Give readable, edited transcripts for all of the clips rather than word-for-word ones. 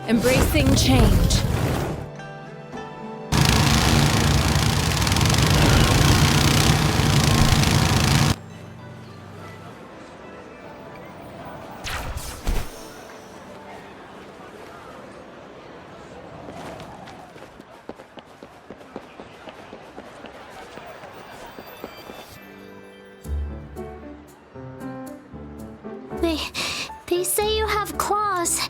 Embracing change. They say you have claws.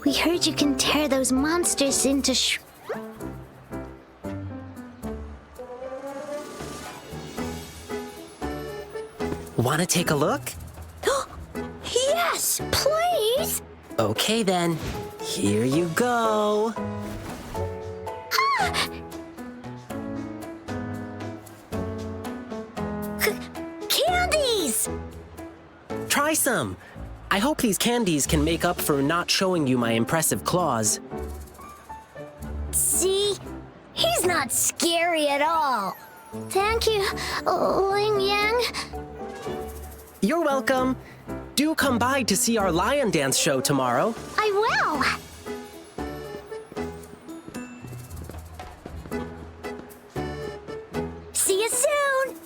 We heard you can tear those monsters into Want to take a look? Yes, please! Okay then, here you go. Candies! Try some. I hope these candies can make up for not showing you my impressive claws. See? He's not scary at all. Thank you, Ling Yang. You're welcome. Do come by to see our lion dance show tomorrow. I will. See you soon.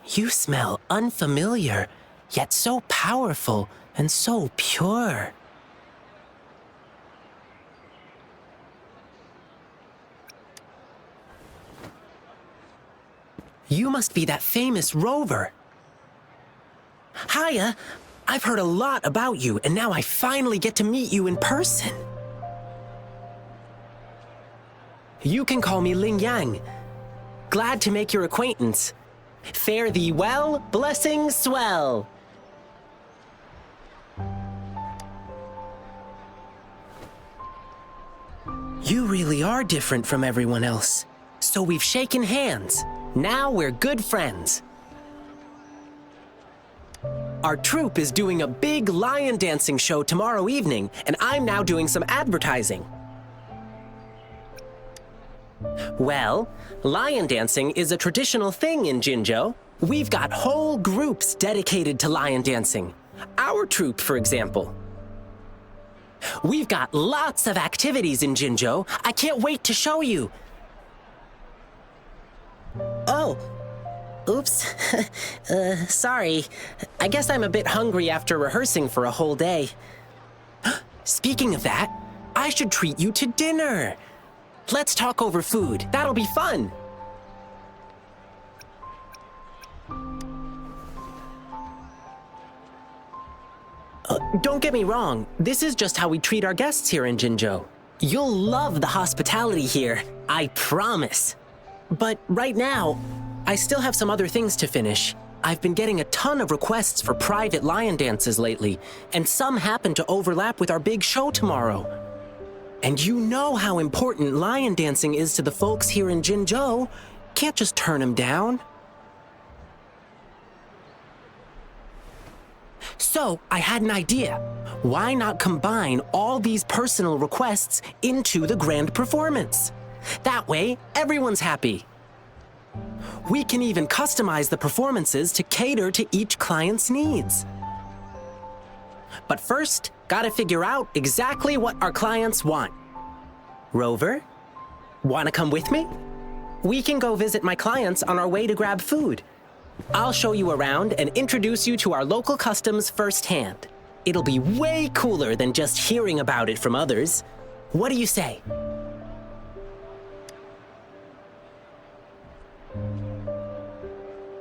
You smell unfamiliar, yet so powerful and so pure. You must be that famous rover. Hiya, I've heard a lot about you, and now I finally get to meet you in person. You can call me Ling Yang. Glad to make your acquaintance. Fare thee well, blessings swell. You really are different from everyone else. So we've shaken hands. Now we're good friends. Our troupe is doing a big lion dancing show tomorrow evening, and I'm now doing some advertising. Well, lion dancing is a traditional thing in Jinzhou. We've got whole groups dedicated to lion dancing. Our troupe, for example. We've got lots of activities in Jinzhou. I can't wait to show you. Oh, oops. Sorry. I guess I'm a bit hungry after rehearsing for a whole day. Speaking of that, I should treat you to dinner. Let's talk over food. That'll be fun. Don't get me wrong. This is just how we treat our guests here in Jinzhou. You'll love the hospitality here. I promise. But right now, I still have some other things to finish. I've been getting a ton of requests for private lion dances lately, and some happen to overlap with our big show tomorrow. And you know how important lion dancing is to the folks here in Jinzhou. Can't just turn them down. So, I had an idea. Why not combine all these personal requests into the grand performance? That way, everyone's happy. We can even customize the performances to cater to each client's needs. But first, gotta figure out exactly what our clients want. Rover, wanna come with me? We can go visit my clients on our way to grab food. I'll show you around and introduce you to our local customs firsthand. It'll be way cooler than just hearing about it from others. What do you say?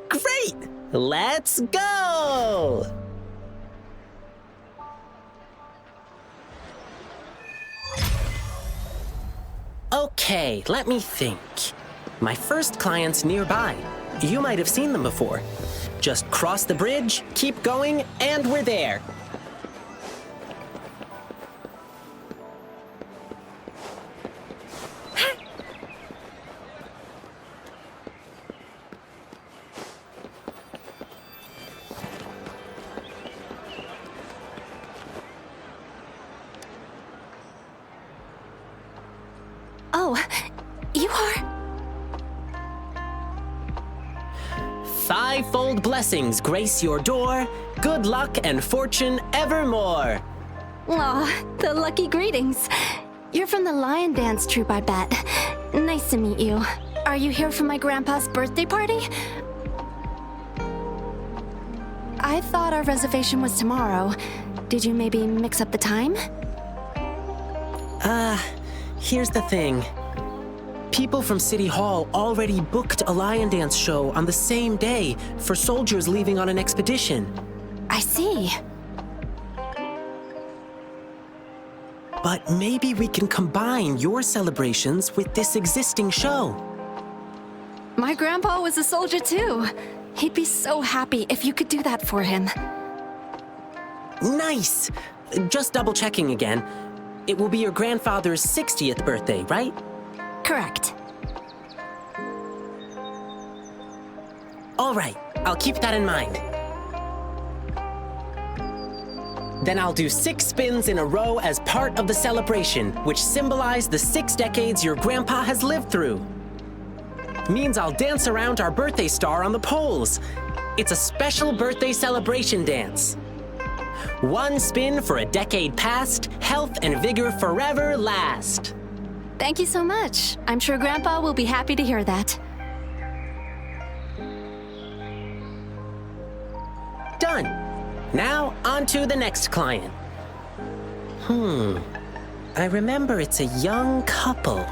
Great! Let's go! Okay, let me think. My first client's nearby. You might have seen them before. Just cross the bridge, keep going, and we're there. Oh, you are... fivefold blessings grace your door, good luck and fortune evermore. Aw, the lucky greetings. You're from the Lion Dance troupe, I bet. Nice to meet you. Are you here for my grandpa's birthday party? I thought our reservation was tomorrow. Did you maybe mix up the time? Here's the thing. People from City Hall already booked a Lion Dance show on the same day for soldiers leaving on an expedition. I see. But maybe we can combine your celebrations with this existing show. My grandpa was a soldier too. He'd be so happy if you could do that for him. Nice! Just double checking again. It will be your grandfather's 60th birthday, right? Correct. All right, I'll keep that in mind. Then I'll do 6 spins in a row as part of the celebration, which symbolize the 6 decades your grandpa has lived through. Means I'll dance around our birthday star on the poles. It's a special birthday celebration dance. 1 spin for a decade past, health and vigor forever last. Thank you so much. I'm sure Grandpa will be happy to hear that. Done. Now, on to the next client. I remember it's a young couple.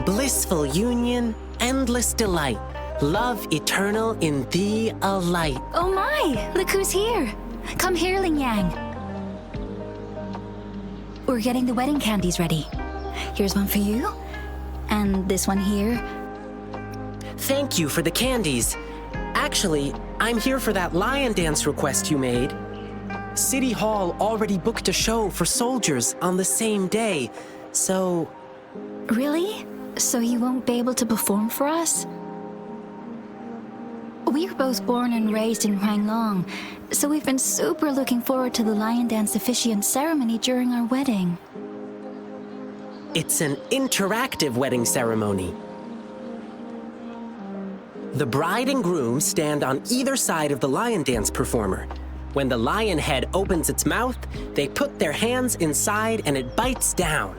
Blissful union, endless delight, love eternal in thee a light. Oh my! Look who's here! Come here, Ling Yang. We're getting the wedding candies ready. Here's one for you, and this one here. Thank you for the candies. Actually, I'm here for that Lion Dance request you made. City Hall already booked a show for soldiers on the same day, so... Really? So you won't be able to perform for us? We were both born and raised in Huanglong, so we've been super looking forward to the Lion Dance officiant ceremony during our wedding. It's an interactive wedding ceremony. The bride and groom stand on either side of the lion dance performer. When the lion head opens its mouth, they put their hands inside and it bites down.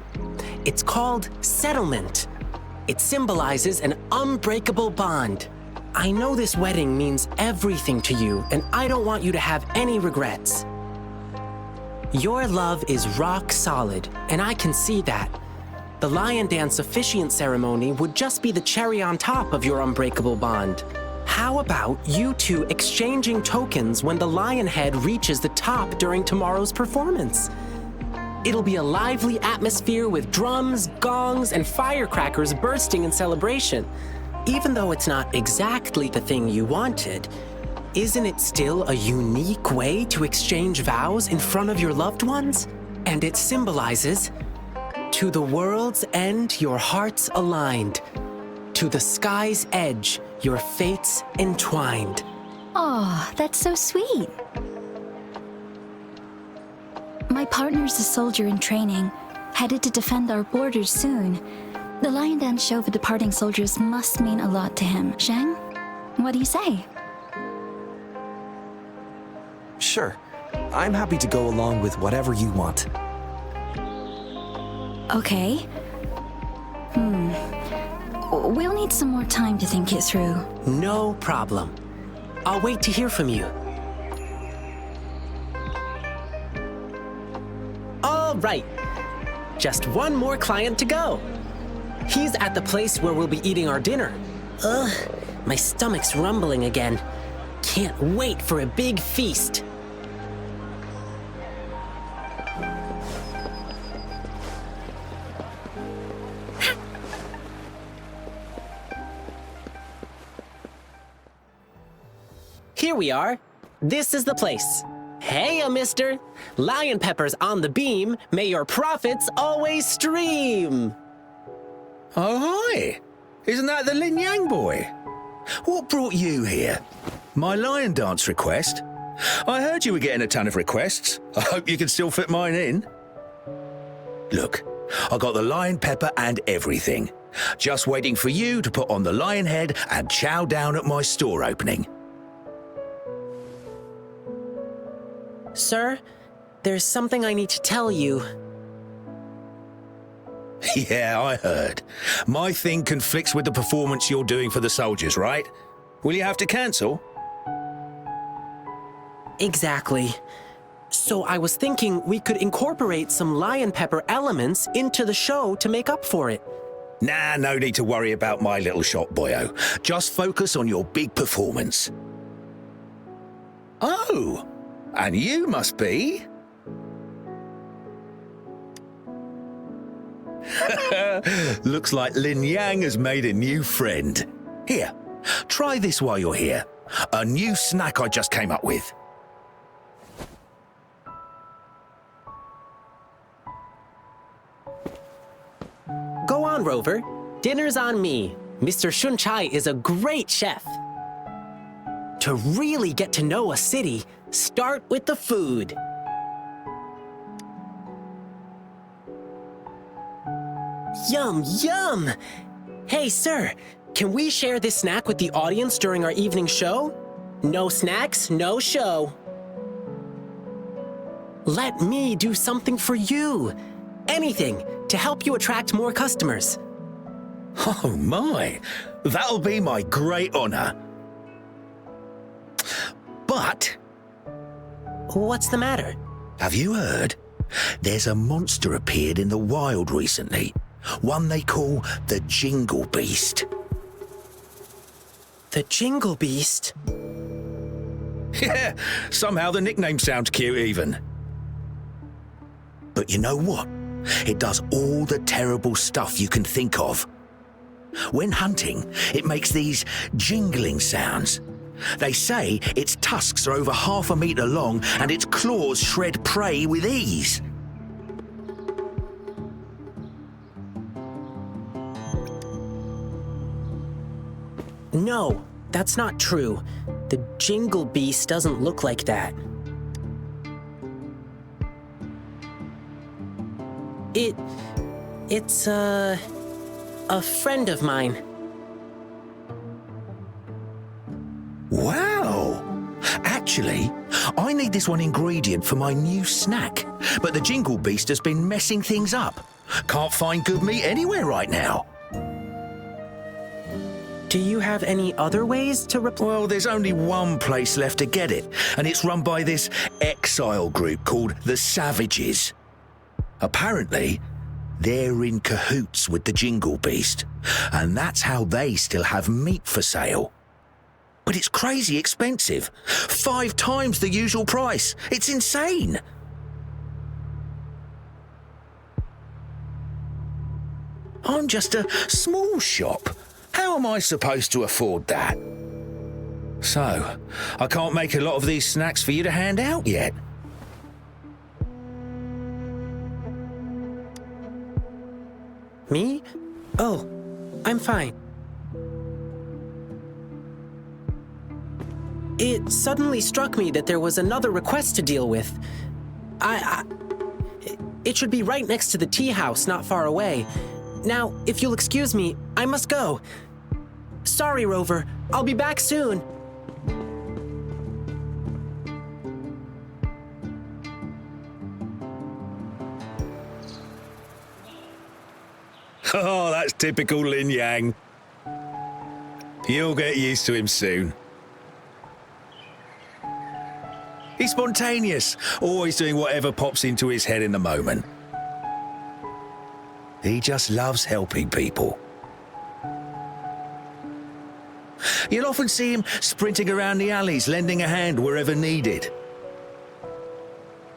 It's called settlement. It symbolizes an unbreakable bond. I know this wedding means everything to you, and I don't want you to have any regrets. Your love is rock solid, and I can see that. The Lion Dance officiant ceremony would just be the cherry on top of your unbreakable bond. How about you two exchanging tokens when the lion head reaches the top during tomorrow's performance? It'll be a lively atmosphere with drums, gongs, and firecrackers bursting in celebration. Even though it's not exactly the thing you wanted, isn't it still a unique way to exchange vows in front of your loved ones? And it symbolizes, to the world's end, your hearts aligned. To the sky's edge, your fates entwined. Oh, that's so sweet. My partner's a soldier in training, headed to defend our borders soon. The Lion Dance show for departing soldiers must mean a lot to him. Zhang, what do you say? Sure. I'm happy to go along with whatever you want. Okay. We'll need some more time to think it through. No problem. I'll wait to hear from you. All right. Just one more client to go. He's at the place where we'll be eating our dinner. Ugh, my stomach's rumbling again. Can't wait for a big feast. Here we are. This is the place. Hey, mister. Lion Pepper's on the beam. May your profits always stream. Oh, hi! Isn't that the Lin Yang boy? What brought you here? My lion dance request? I heard you were getting a ton of requests. I hope you can still fit mine in. Look, I got the lion pepper and everything. Just waiting for you to put on the lion head and chow down at my store opening. Sir, there's something I need to tell you. Yeah, I heard. My thing conflicts with the performance you're doing for the soldiers, right? Will you have to cancel? Exactly. So I was thinking we could incorporate some lion pepper elements into the show to make up for it. Nah, no need to worry about my little shop, boyo. Just focus on your big performance. Oh, and you must be... Looks like Lin Yang has made a new friend. Here, try this while you're here. A new snack I just came up with. Go on, Rover. Dinner's on me. Mr. Shun Chai is a great chef. To really get to know a city, start with the food. Yum, yum! Hey, sir, can we share this snack with the audience during our evening show? No snacks, no show. Let me do something for you. Anything to help you attract more customers. Oh my, that'll be my great honor. But... What's the matter? have you heard? There's a monster appeared in the wild recently. One they call the Jingle Beast. The Jingle Beast? Yeah, somehow the nickname sounds cute even. But you know what? It does all the terrible stuff you can think of. When hunting, it makes these jingling sounds. They say its tusks are over 1/2 meter long and its claws shred prey with ease. No, that's not true. The Jingle Beast doesn't look like that. It's a friend of mine. Wow! Actually, I need this one ingredient for my new snack, but the Jingle Beast has been messing things up. Can't find good meat anywhere right now. Do you have any other ways to Well, there's only one place left to get it, and it's run by this exile group called the Savages. Apparently, they're in cahoots with the Jingle Beast, and that's how they still have meat for sale. But it's crazy expensive. 5 times the usual price. It's insane. I'm just a small shop. How am I supposed to afford that? So, I can't make a lot of these snacks for you to hand out yet. Me? Oh, I'm fine. It suddenly struck me that there was another request to deal with. It should be right next to the tea house, not far away. Now, if you'll excuse me, I must go. Sorry, Rover. I'll be back soon. Oh, that's typical Lin Yang. You'll get used to him soon. He's spontaneous, always doing whatever pops into his head in the moment. He just loves helping people. You'll often see him sprinting around the alleys, lending a hand wherever needed.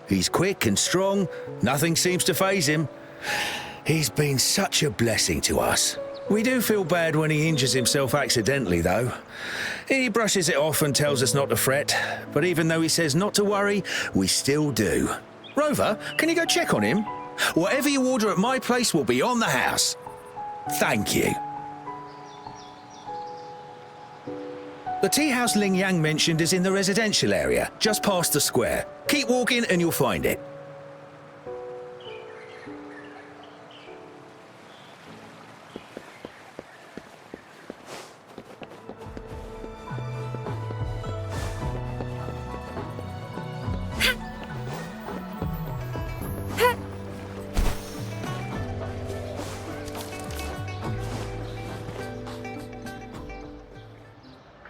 He's quick and strong, nothing seems to faze him. He's been such a blessing to us. We do feel bad when he injures himself accidentally, though. He brushes it off and tells us not to fret, but even though he says not to worry, we still do. Rover, can you go check on him? Whatever you order at my place will be on the house. Thank you. The tea house Ling Yang mentioned is in the residential area, just past the square. Keep walking and you'll find it.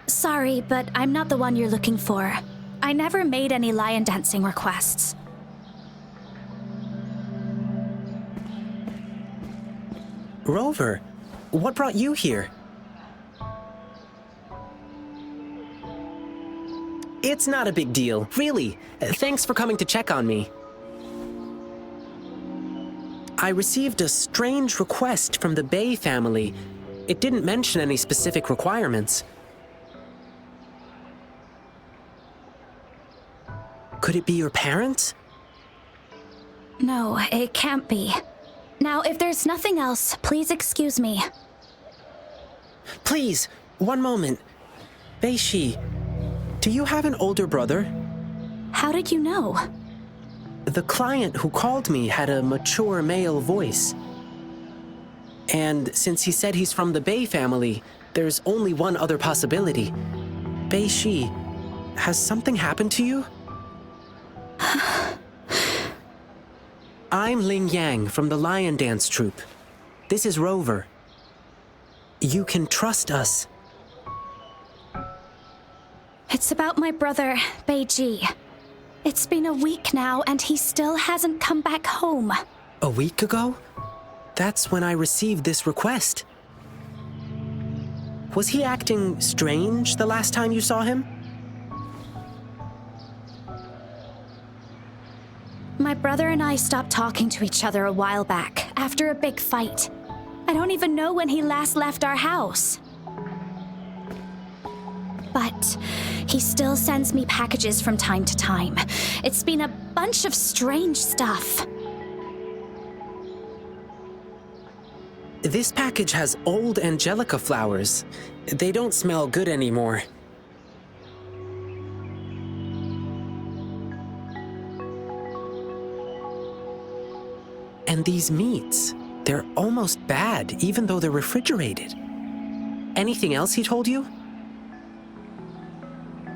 Sorry, but I'm not the one you're looking for. I never made any lion dancing requests. Rover, what brought you here? It's not a big deal, really. Thanks for coming to check on me. I received a strange request from the Bay family. It didn't mention any specific requirements. Could it be your parents? No, it can't be. Now, if there's nothing else, please excuse me. Please, one moment. Bei-Shi, do you have an older brother? How did you know? The client who called me had a mature male voice. And since he said he's from the Bay family, there's only one other possibility. Bei-Shi, has something happened to you? I'm Ling Yang from the Lion Dance Troupe. This is Rover. You can trust us. It's about my brother, Bei-Ji. It's been a week now, and he still hasn't come back home. A week ago? That's when I received this request. Was he acting strange the last time you saw him? My brother and I stopped talking to each other a while back, after a big fight. I don't even know when he last left our house. But he still sends me packages from time to time. It's been a bunch of strange stuff. This package has old angelica flowers. They don't smell good anymore. And these meats, they're almost bad, even though they're refrigerated. Anything else he told you?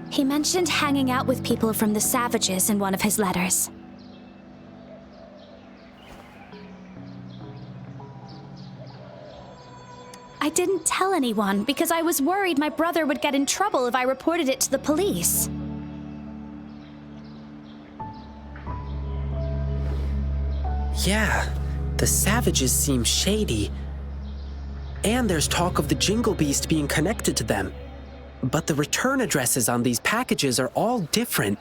He mentioned hanging out with people from the Savages in one of his letters. I didn't tell anyone because I was worried my brother would get in trouble if I reported it to the police. Yeah, the Savages seem shady. And there's talk of the Jingle Beast being connected to them. But the return addresses on these packages are all different.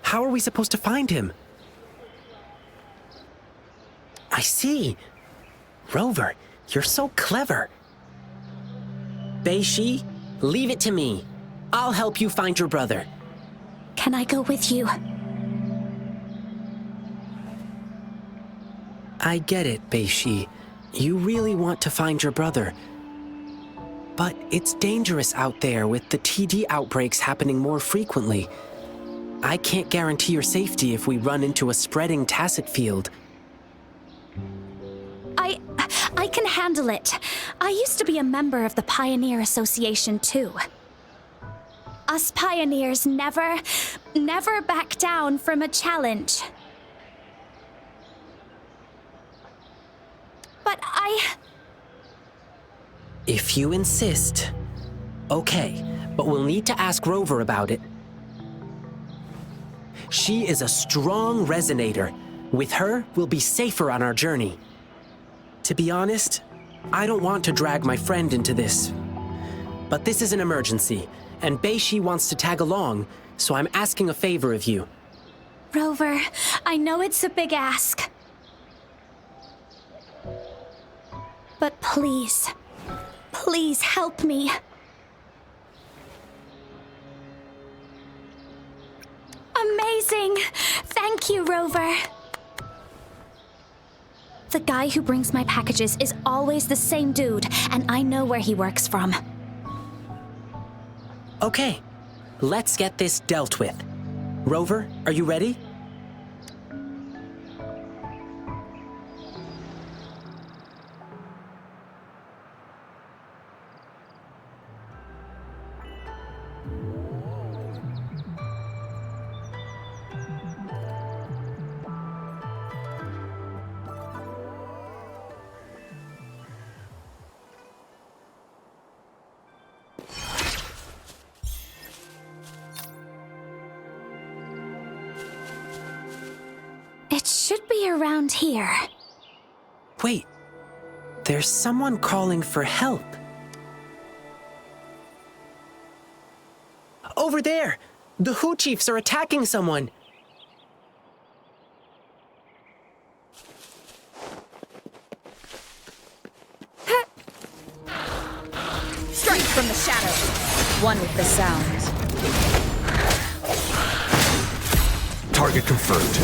How are we supposed to find him? I see. Rover, you're so clever. Bei-Shi, leave it to me. I'll help you find your brother. Can I go with you? I get it, Bei-Shi. You really want to find your brother. But it's dangerous out there with the TD outbreaks happening more frequently. I can't guarantee your safety if we run into a spreading tacet field. I can handle it. I used to be a member of the Pioneer Association too. Us pioneers never back down from a challenge. But If you insist. Okay, but we'll need to ask Rover about it. She is a strong resonator. With her, we'll be safer on our journey. To be honest, I don't want to drag my friend into this. But this is an emergency, and Bei-Shi wants to tag along, so I'm asking a favor of you. Rover, I know it's a big ask. But please, please help me. Amazing! Thank you, Rover. The guy who brings my packages is always the same dude, and I know where he works from. Okay, let's get this dealt with. Rover, are you ready? It should be around here. Wait, there's someone calling for help. Over there! The Hu Chiefs are attacking someone! Strike from the shadows. One with the sounds. Target confirmed.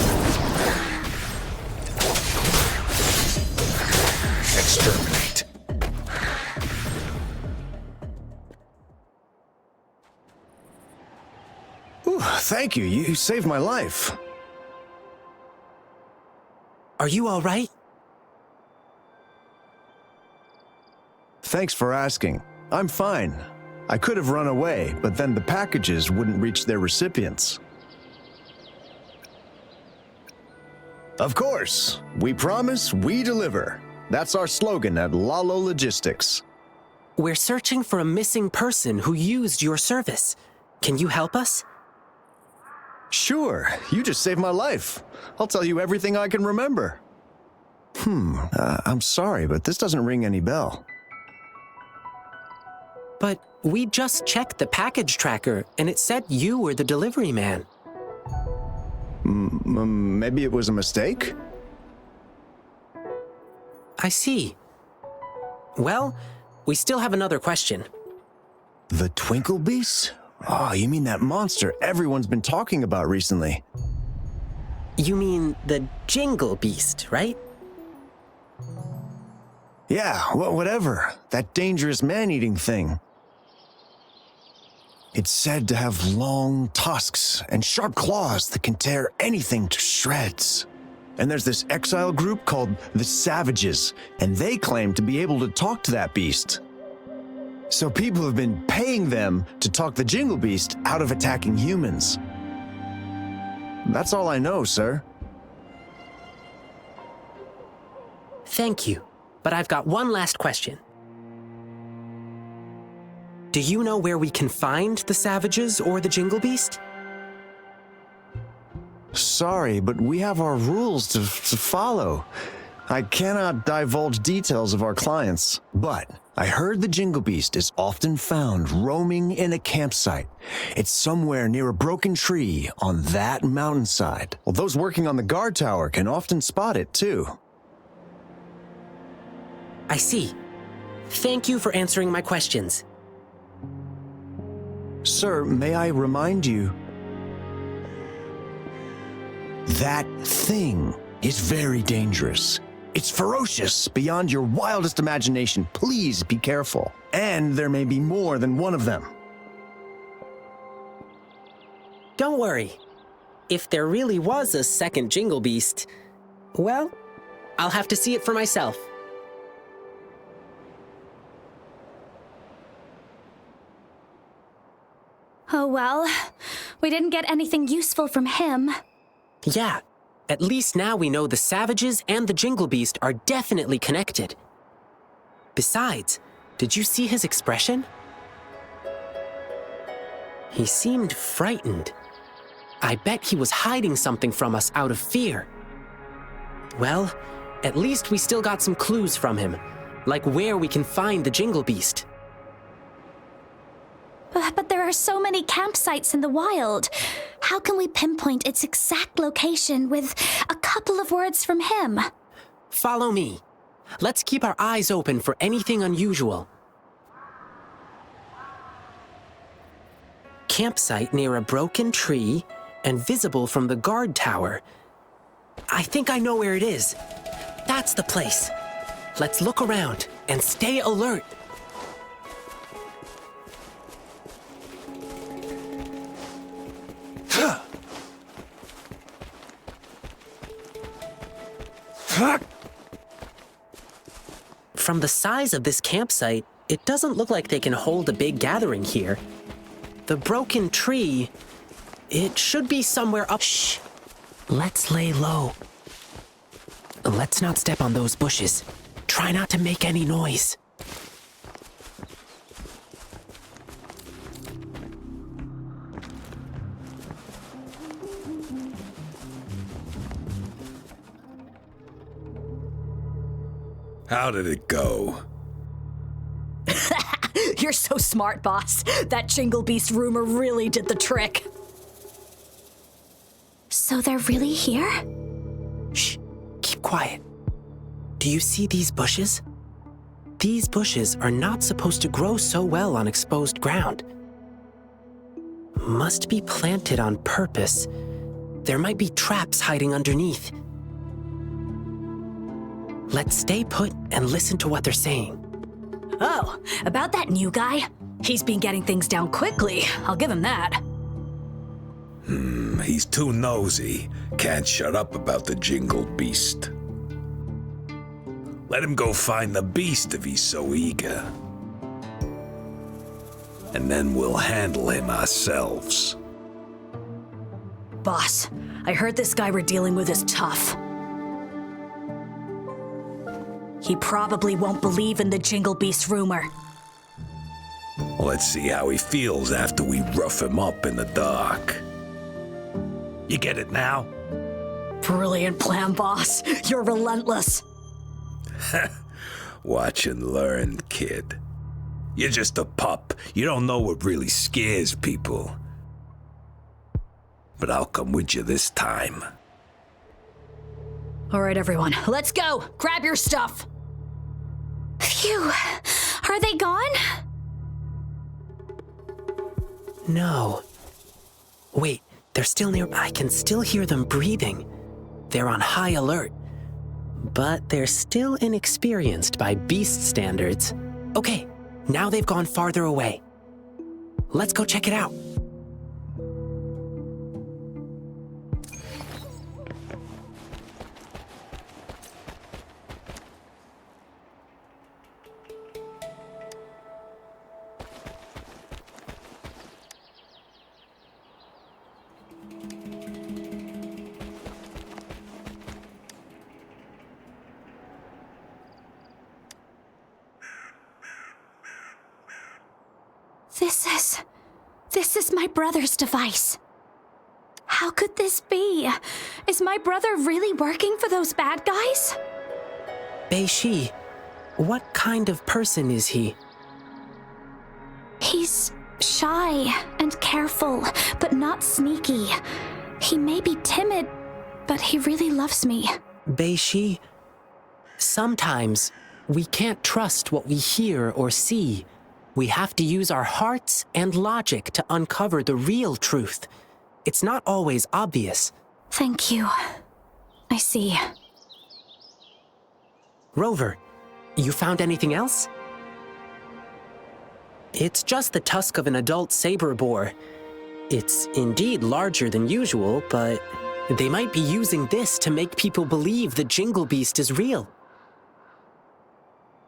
Exterminate. Ooh, thank you. You saved my life. Are you all right? Thanks for asking. I'm fine. I could have run away, but then the packages wouldn't reach their recipients. Of course. We promise, we deliver. That's our slogan at Lalo Logistics. We're searching for a missing person who used your service. Can you help us? Sure, you just saved my life. I'll tell you everything I can remember. I'm sorry, but this doesn't ring any bell. But we just checked the package tracker, and it said you were the delivery man. Maybe it was a mistake? I see. Well, we still have another question. The Twinkle Beast? Oh, you mean that monster everyone's been talking about recently? You mean the Jingle Beast, right? Yeah, whatever. That dangerous man-eating thing. It's said to have long tusks and sharp claws that can tear anything to shreds. And there's this exile group called the Savages, and they claim to be able to talk to that beast. So people have been paying them to talk the Jingle Beast out of attacking humans. That's all I know, sir. Thank you, but I've got one last question. Do you know where we can find the Savages or the Jingle Beast? Sorry, but we have our rules to follow. I cannot divulge details of our clients, but I heard the Jingle Beast is often found roaming in a campsite. It's somewhere near a broken tree on that mountainside. Well, those working on the guard tower can often spot it, too. I see. Thank you for answering my questions. Sir, may I remind you? That thing is very dangerous. It's ferocious beyond your wildest imagination. Please be careful. And there may be more than one of them. Don't worry. If there really was a second Jingle Beast, well, I'll have to see it for myself. Oh well, we didn't get anything useful from him. Yeah, at least now we know the Savages and the Jingle Beast are definitely connected. Besides, did you see his expression? He seemed frightened. I bet he was hiding something from us out of fear. Well, at least we still got some clues from him, like where we can find the Jingle Beast. But there are so many campsites in the wild. How can we pinpoint its exact location with a couple of words from him? Follow me. Let's keep our eyes open for anything unusual. Campsite near a broken tree and visible from the guard tower. I think I know where it is. That's the place. Let's look around and stay alert. From the size of this campsite, it doesn't look like they can hold a big gathering here. The broken tree, it should be somewhere up. Shh. Let's lay low. Let's not step on those bushes. Try not to make any noise. How did it go? You're so smart, boss. That Jingle Beast rumor really did the trick. So they're really here? Shh, keep quiet. Do you see these bushes? These bushes are not supposed to grow so well on exposed ground. Must be planted on purpose. There might be traps hiding underneath. Let's stay put and listen to what they're saying. Oh, about that new guy? He's been getting things down quickly. I'll give him that. He's too nosy. Can't shut up about the Jingle Beast. Let him go find the beast if he's so eager. And then we'll handle him ourselves. Boss, I heard this guy we're dealing with is tough. He probably won't believe in the Jingle Beast rumor. Let's see how he feels after we rough him up in the dark. You get it now? Brilliant plan, boss. You're relentless. Watch and learn, kid. You're just a pup. You don't know what really scares people. But I'll come with you this time. All right, everyone, let's go. Grab your stuff. Phew. Are they gone? No. Wait, they're still near. I can still hear them breathing. They're on high alert. But they're still inexperienced by beast standards. Okay, now they've gone farther away. Let's go check it out. This is my brother's device. How could this be? Is my brother really working for those bad guys? Bei-Shi, what kind of person is he? He's shy and careful, but not sneaky. He may be timid, but he really loves me. Bei-Shi, sometimes we can't trust what we hear or see. We have to use our hearts and logic to uncover the real truth. It's not always obvious. Thank you. I see. Rover, you found anything else? It's just the tusk of an adult saber boar. It's indeed larger than usual, but they might be using this to make people believe the Jingle Beast is real.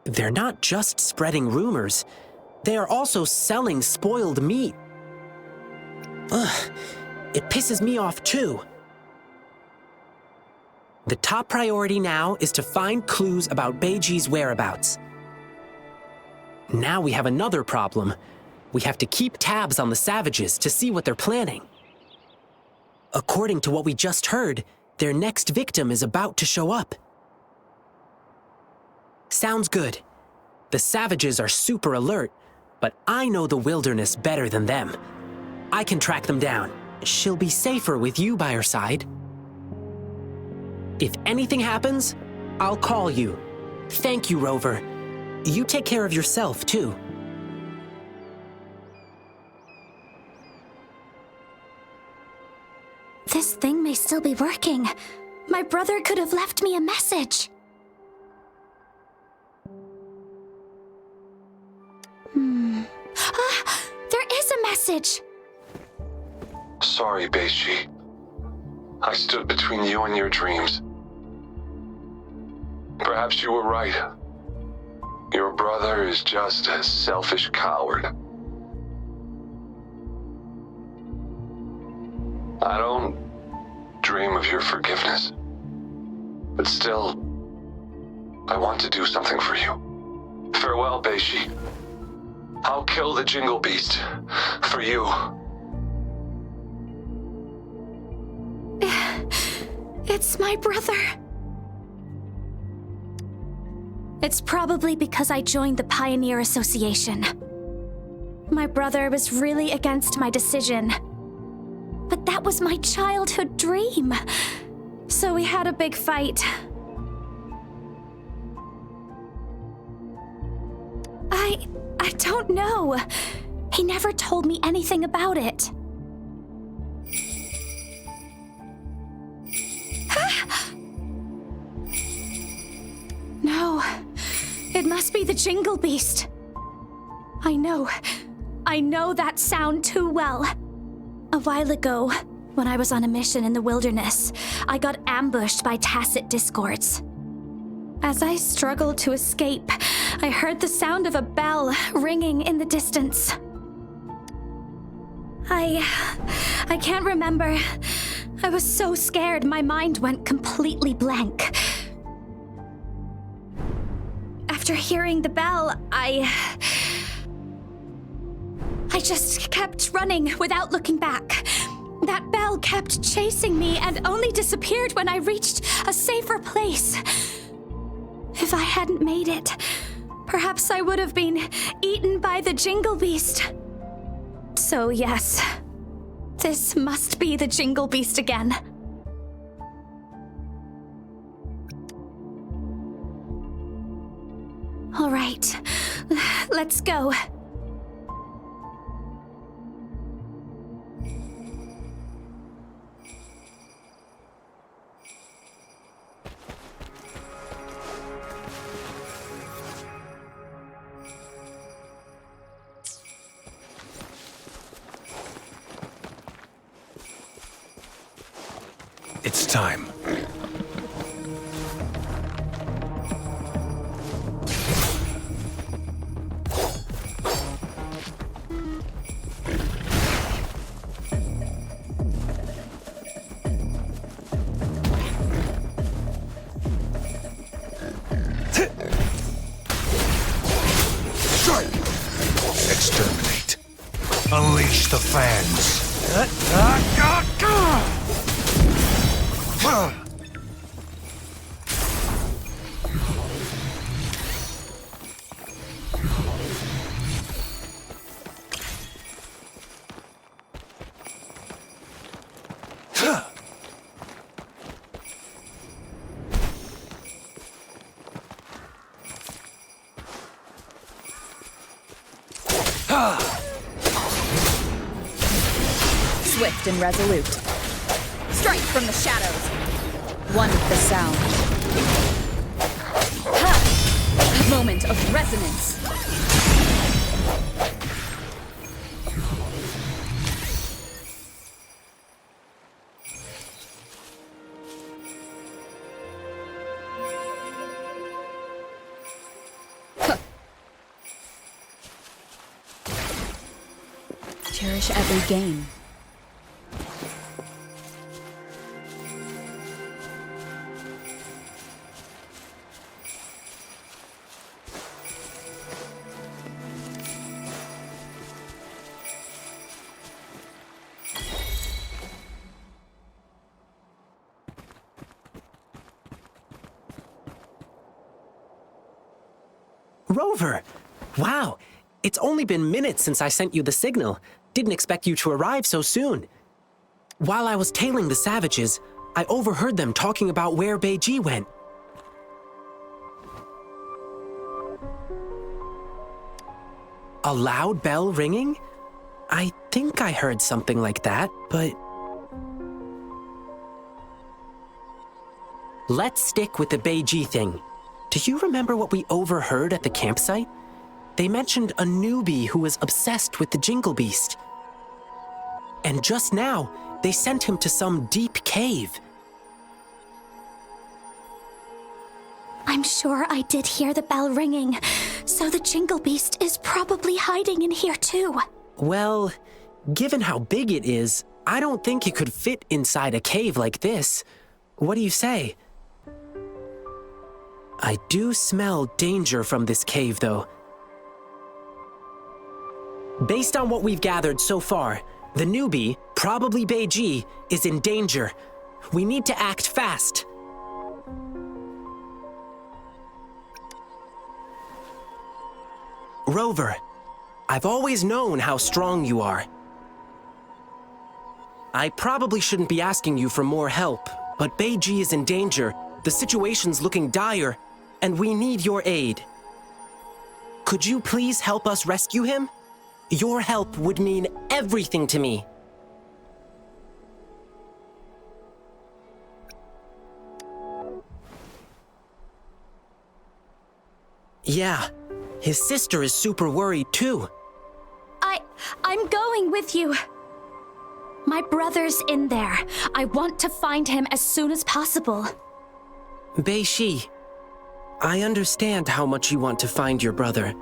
They're not just spreading rumors. They are also selling spoiled meat. Ugh, it pisses me off too. The top priority now is to find clues about Bei-Ji's whereabouts. Now we have another problem. We have to keep tabs on the savages to see what they're planning. According to what we just heard, their next victim is about to show up. Sounds good. The savages are super alert, but I know the wilderness better than them. I can track them down. She'll be safer with you by her side. If anything happens, I'll call you. Thank you, Rover. You take care of yourself, too. This thing may still be working. My brother could have left me a message. There is a message. Sorry, Bei-Shi. I stood between you and your dreams. Perhaps you were right. Your brother is just a selfish coward. I don't dream of your forgiveness. But still, I want to do something for you. Farewell, Beishi. I'll kill the Jingle Beast for you. It's my brother. It's probably because I joined the Pioneer Association. My brother was really against my decision. But that was my childhood dream. So we had a big fight. I don't know. He never told me anything about it. No, it must be the Jingle Beast. I know that sound too well. A while ago, when I was on a mission in the wilderness, I got ambushed by Tacet Discords. As I struggled to escape, I heard the sound of a bell ringing in the distance. I can't remember. I was so scared my mind went completely blank. After hearing the bell, I just kept running without looking back. That bell kept chasing me and only disappeared when I reached a safer place. If I hadn't made it, perhaps I would have been eaten by the Jingle Beast. So yes, this must be the Jingle Beast again. All right, let's go. It's time. Strike! Exterminate. Unleash the fans. Swift and resolute. Strike from the shadows. One with the sound. Ha! A moment of resonance. Cherish every game. Rover! Wow, it's only been minutes since I sent you the signal. Didn't expect you to arrive so soon. While I was tailing the savages, I overheard them talking about where Beiji went. A loud bell ringing? I think I heard something like that, but... Let's stick with the Beiji thing. Do you remember what we overheard at the campsite? They mentioned a newbie who was obsessed with the Jingle Beast. And just now, they sent him to some deep cave. I'm sure I did hear the bell ringing, so the Jingle Beast is probably hiding in here too. Well, given how big it is, I don't think it could fit inside a cave like this. What do you say? I do smell danger from this cave, though. Based on what we've gathered so far, the newbie, probably Beiji, is in danger. We need to act fast. Rover, I've always known how strong you are. I probably shouldn't be asking you for more help, but Beiji is in danger, the situation's looking dire, and we need your aid. Could you please help us rescue him? Your help would mean everything to me. Yeah, his sister is super worried too. I'm going with you. My brother's in there. I want to find him as soon as possible. Bei-Shi, I understand how much you want to find your brother.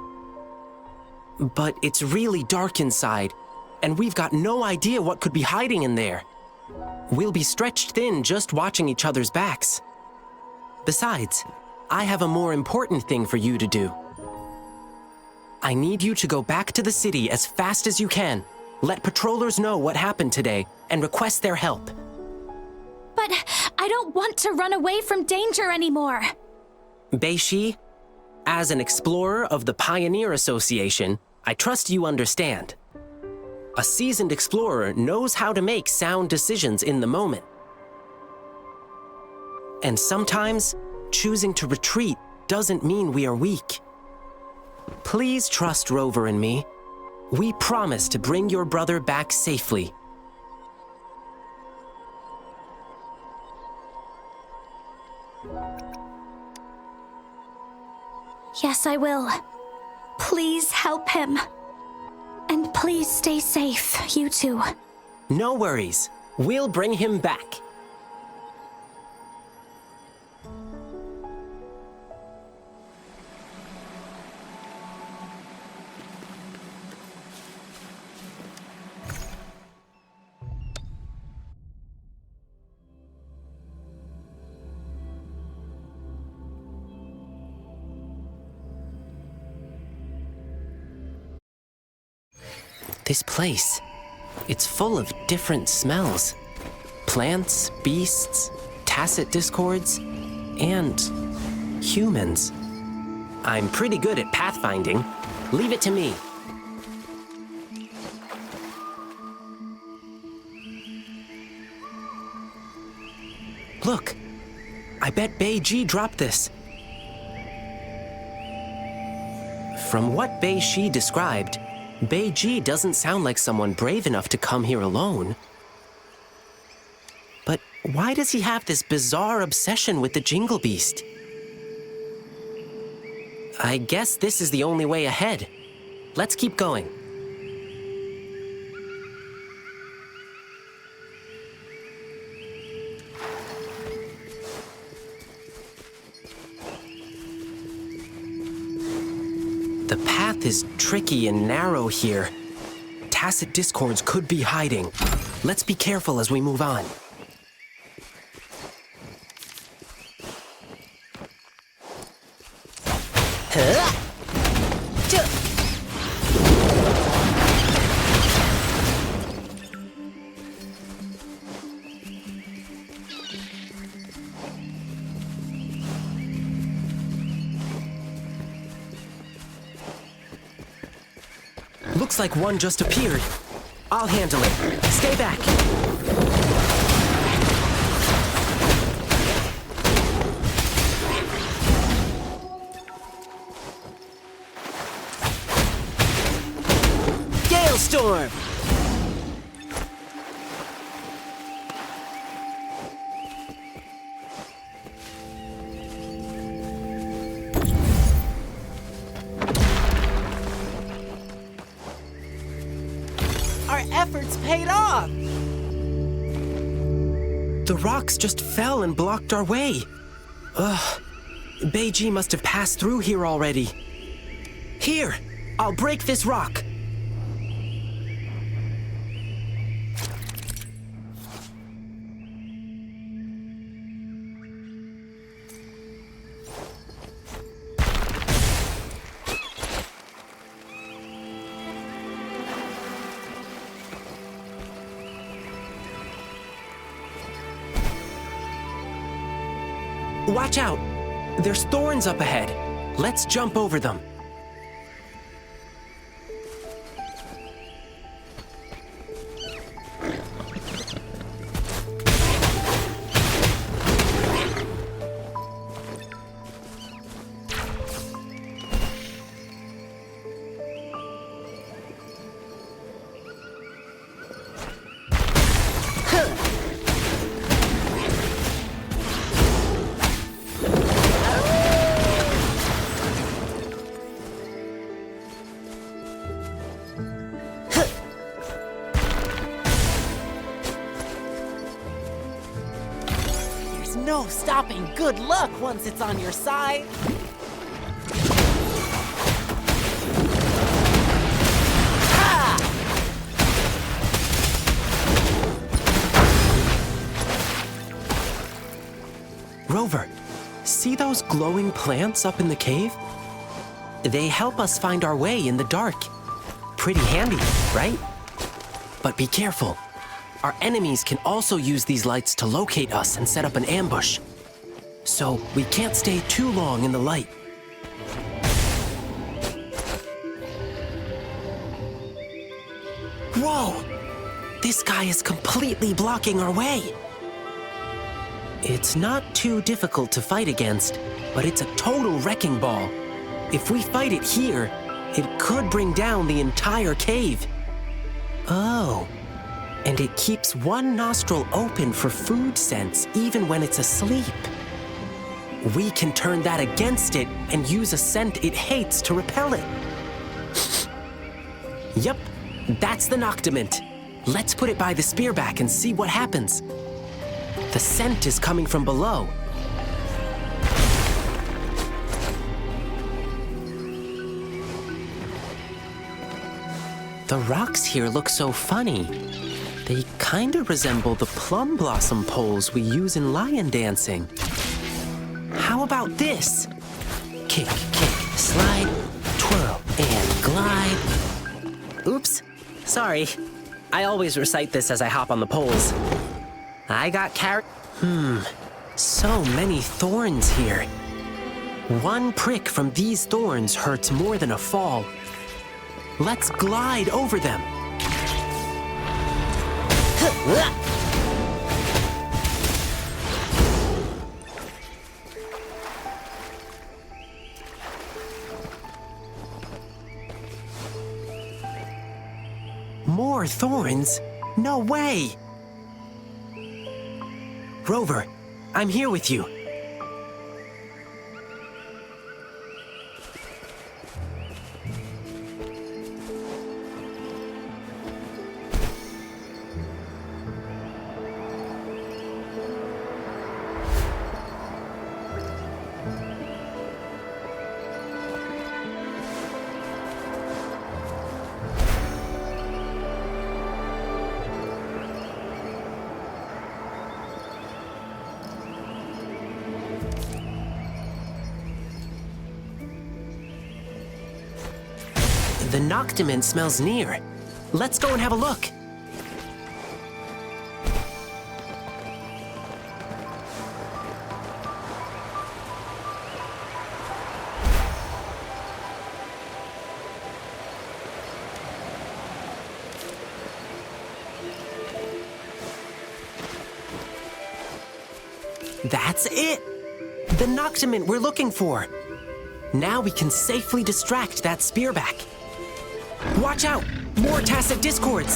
But it's really dark inside, and we've got no idea what could be hiding in there. We'll be stretched thin just watching each other's backs. Besides, I have a more important thing for you to do. I need you to go back to the city as fast as you can, let patrollers know what happened today, and request their help. But I don't want to run away from danger anymore. Bei-Shi, as an explorer of the Pioneer Association, I trust you understand. A seasoned explorer knows how to make sound decisions in the moment. And sometimes, choosing to retreat doesn't mean we are weak. Please trust Rover and me. We promise to bring your brother back safely. Yes, I will. Please help him. And please stay safe, you two. No worries. We'll bring him back. This place, it's full of different smells. Plants, beasts, tacit discords, and humans. I'm pretty good at pathfinding. Leave it to me. Look, I bet Beiji dropped this. From what Bei-Shi described, Beiji doesn't sound like someone brave enough to come here alone. But why does he have this bizarre obsession with the Jingle Beast? I guess this is the only way ahead. Let's keep going. The path is tricky and narrow here. Tacit discords could be hiding. Let's be careful as we move on. Looks like one just appeared. I'll handle it. Stay back. Gale Storm! Efforts paid off! The rocks just fell and blocked our way. Ugh, Beiji must have passed through here already. Here, I'll break this rock. Watch out! There's thorns up ahead. Let's jump over them. No stopping good luck once it's on your side. Ha! Rover, see those glowing plants up in the cave? They help us find our way in the dark. Pretty handy, right? But be careful. Our enemies can also use these lights to locate us and set up an ambush. So we can't stay too long in the light. Whoa! This guy is completely blocking our way. It's not too difficult to fight against, but it's a total wrecking ball. If we fight it here, it could bring down the entire cave. Oh. And it keeps one nostril open for food sense even when it's asleep. We can turn that against it and use a scent it hates to repel it. Yep, that's the Noctiment. Let's put it by the spearback and see what happens. The scent is coming from below. The rocks here look so funny. They kinda resemble the plum blossom poles we use in lion dancing. How about this? Kick, kick, slide, twirl, and glide. Oops, sorry. I always recite this as I hop on the poles. I got so many thorns here. One prick from these thorns hurts more than a fall. Let's glide over them. More thorns? No way! Rover, I'm here with you. The Noctiment smells near. Let's go and have a look. That's it! The Noctiment we're looking for. Now we can safely distract that spearback. Watch out! More Tacet Discords!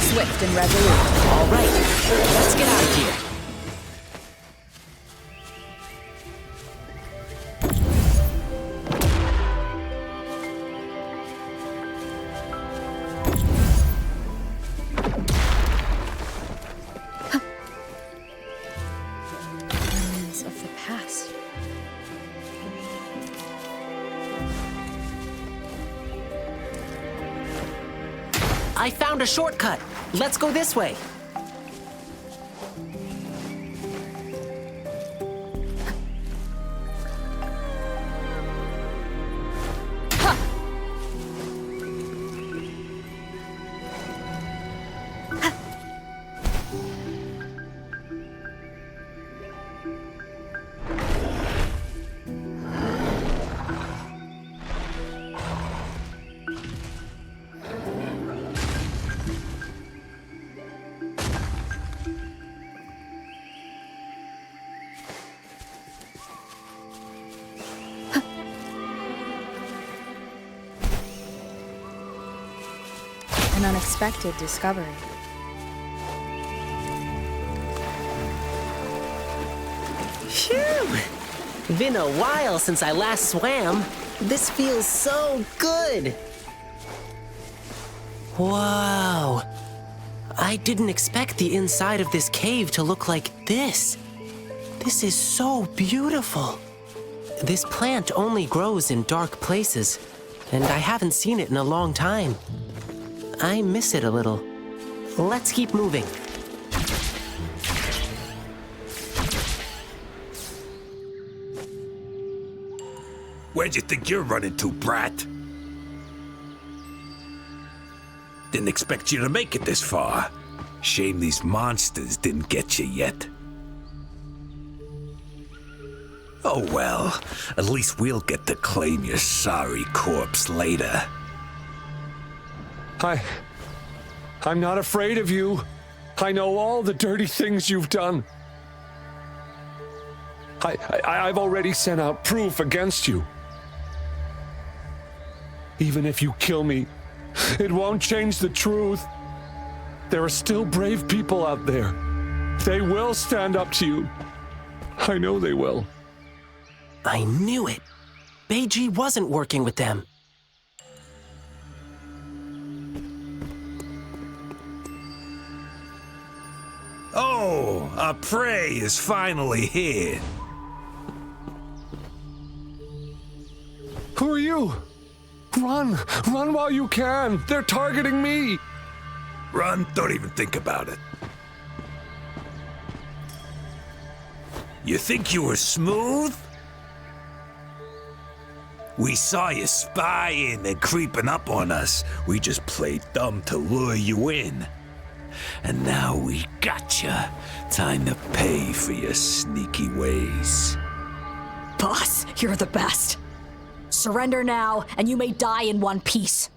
Swift and I found a shortcut. Let's go this way. An unexpected discovery. Phew! Been a while since I last swam. This feels so good. Whoa! I didn't expect the inside of this cave to look like this. This is so beautiful. This plant only grows in dark places, and I haven't seen it in a long time. I miss it a little. Let's keep moving. Where'd you think you're running to, brat? Didn't expect you to make it this far. Shame these monsters didn't get you yet. Oh well, at least we'll get to claim your sorry corpse later. I'm not afraid of you. I know all the dirty things you've done. I've already sent out proof against you. Even if you kill me, it won't change the truth. There are still brave people out there. They will stand up to you. I know they will. I knew it. Beiji wasn't working with them. Oh, our prey is finally here. Who are you? Run! Run while you can! They're targeting me! Run, don't even think about it. You think you were smooth? We saw you spying and creeping up on us. We just played dumb to lure you in. And now we gotcha. Time to pay for your sneaky ways. Boss, you're the best. Surrender now, and you may die in one piece.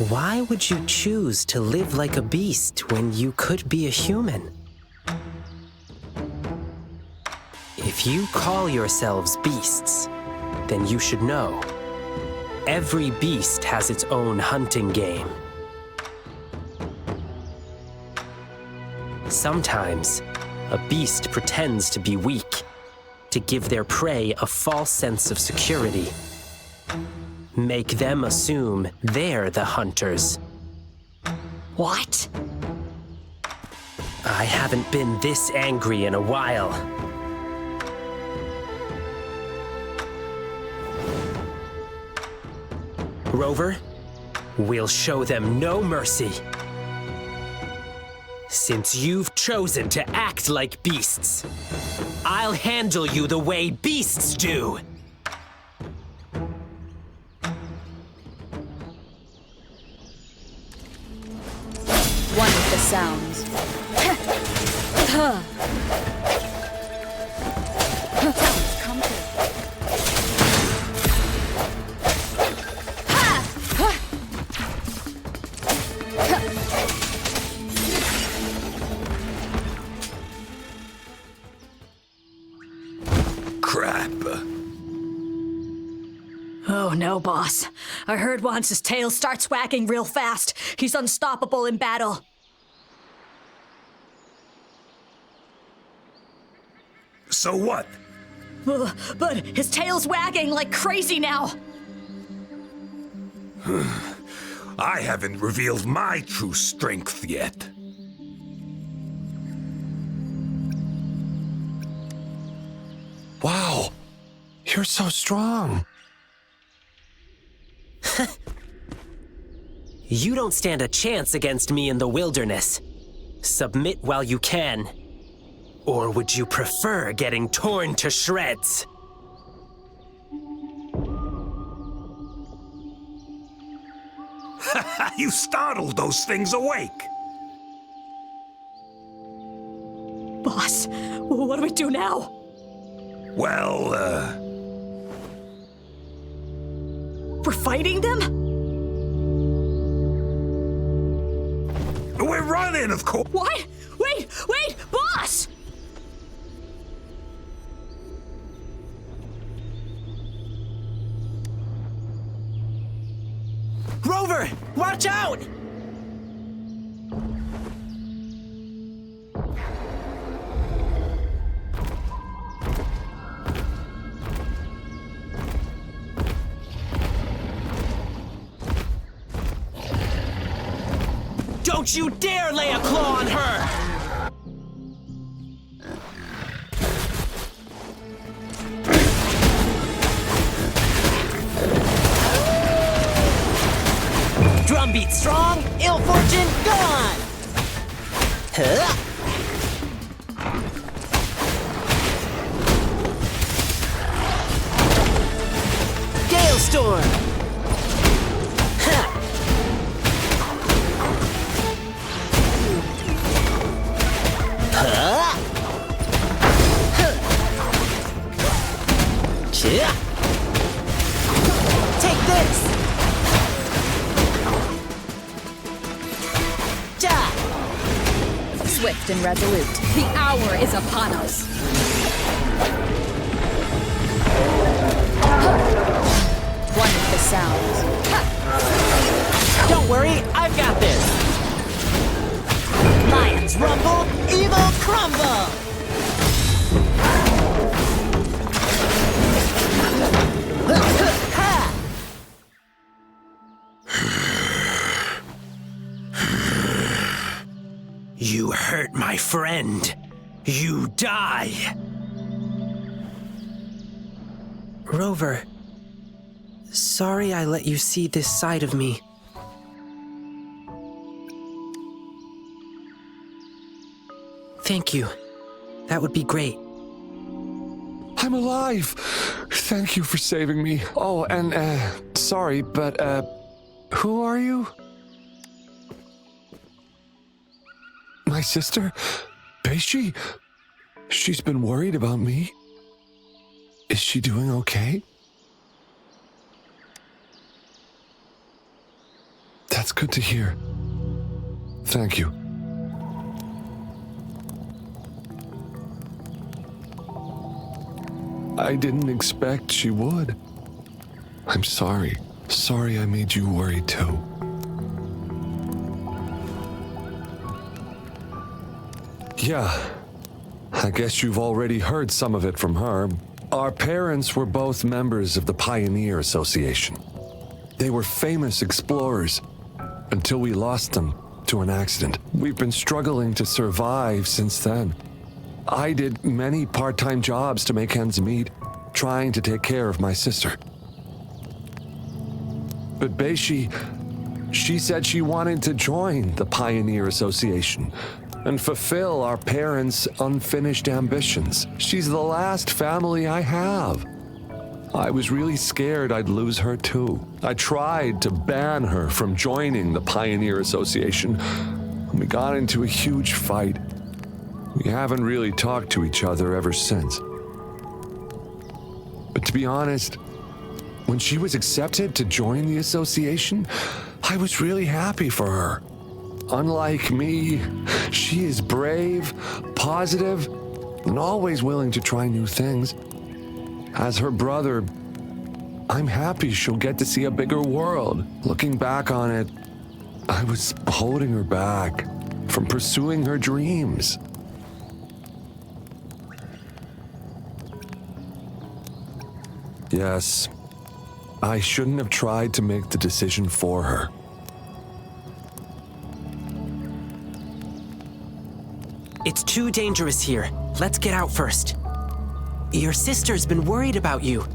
Why would you choose to live like a beast when you could be a human? If you call yourselves beasts, then you should know. Every beast has its own hunting game. Sometimes, a beast pretends to be weak, to give their prey a false sense of security. Make them assume they're the hunters. What? I haven't been this angry in a while. Rover, we'll show them no mercy. Since you've chosen to act like beasts, I'll handle you the way beasts do. One with the sounds. Sounds come through. Crap. Oh no, boss. I heard once his tail starts wagging real fast. He's unstoppable in battle. So what? But his tail's wagging like crazy now. I haven't revealed my true strength yet. Wow, you're so strong. You don't stand a chance against me in the wilderness. Submit while you can. Or would you prefer getting torn to shreds? You startled those things awake. Boss, what do we do now? Well, We're fighting them? we're running, of course. What? Wait, boss! Rover, watch out! Don't you dare lay a claw on her! Drumbeat strong, ill fortune gone! Huh? Gale storm! Huh. Huh? Huh. Chia. Take this! Ja! Swift and resolute. The hour is upon us. One with the sounds. Don't worry, I've got this. Lions rumble, evil crumble. You hurt my friend. You die. Rover, sorry I let you see this side of me. Thank you. That would be great. I'm alive! Thank you for saving me. Oh, and, sorry, but, who are you? My sister? Beishi? She's been worried about me. Is she doing okay? That's good to hear. Thank you. I didn't expect she would. I'm sorry. Sorry I made you worry too. Yeah, I guess you've already heard some of it from her. Our parents were both members of the Pioneer Association. They were famous explorers until we lost them to an accident. We've been struggling to survive since then. I did many part-time jobs to make ends meet, trying to take care of my sister. But Beishi, she said she wanted to join the Pioneer Association and fulfill our parents' unfinished ambitions. She's the last family I have. I was really scared I'd lose her too. I tried to ban her from joining the Pioneer Association, and we got into a huge fight. We haven't really talked to each other ever since. But to be honest, when she was accepted to join the association, I was really happy for her. Unlike me, she is brave, positive, and always willing to try new things. As her brother, I'm happy she'll get to see a bigger world. Looking back on it, I was holding her back from pursuing her dreams. Yes, I shouldn't have tried to make the decision for her. It's too dangerous here. Let's get out first. Your sister's been worried about you.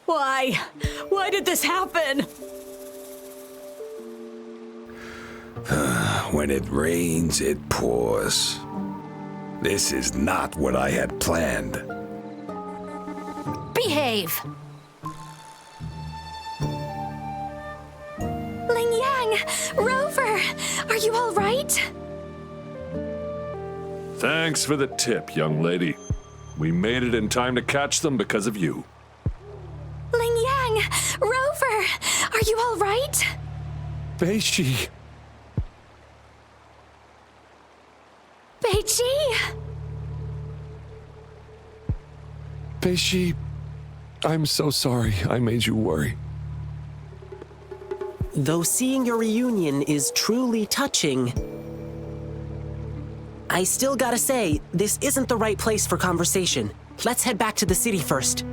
Why? Why did this happen? When it rains, it pours. This is not what I had planned. Behave! Ling Yang! Rover! Are you all right? Thanks for the tip, young lady. We made it in time to catch them because of you. Ling Yang! Rover! Are you all right? Bei-Shi. Bei-Shi! Bei-Shi, I'm so sorry I made you worry. Though seeing your reunion is truly touching, I still gotta say, this isn't the right place for conversation. Let's head back to the city first.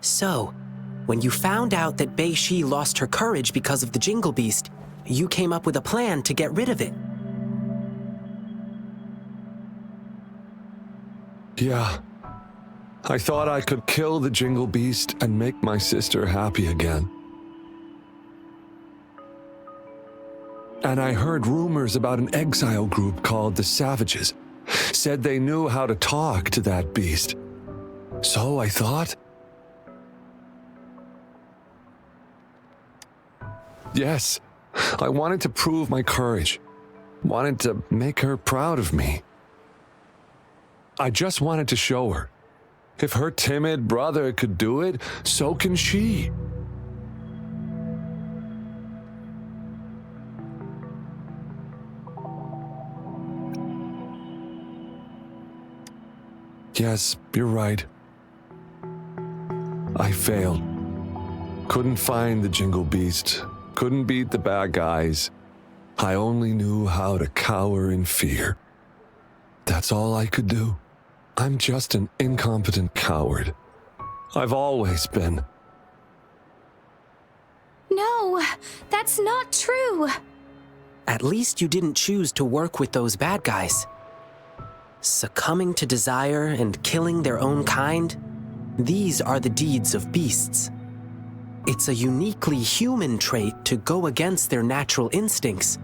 So, when you found out that Bei-Shi lost her courage because of the Jingle Beast, you came up with a plan to get rid of it. Yeah. I thought I could kill the Jingle Beast and make my sister happy again. And I heard rumors about an exile group called the Savages. Said they knew how to talk to that beast. So I thought... Yes, I wanted to prove my courage. Wanted to make her proud of me. I just wanted to show her. If her timid brother could do it, so can she. Yes, you're right. I failed. Couldn't find the Jingle Beast. Couldn't beat the bad guys. I only knew how to cower in fear. That's all I could do. I'm just an incompetent coward. I've always been. No, that's not true. At least you didn't choose to work with those bad guys. Succumbing to desire and killing their own kind, these are the deeds of beasts. It's a uniquely human trait to go against their natural instincts,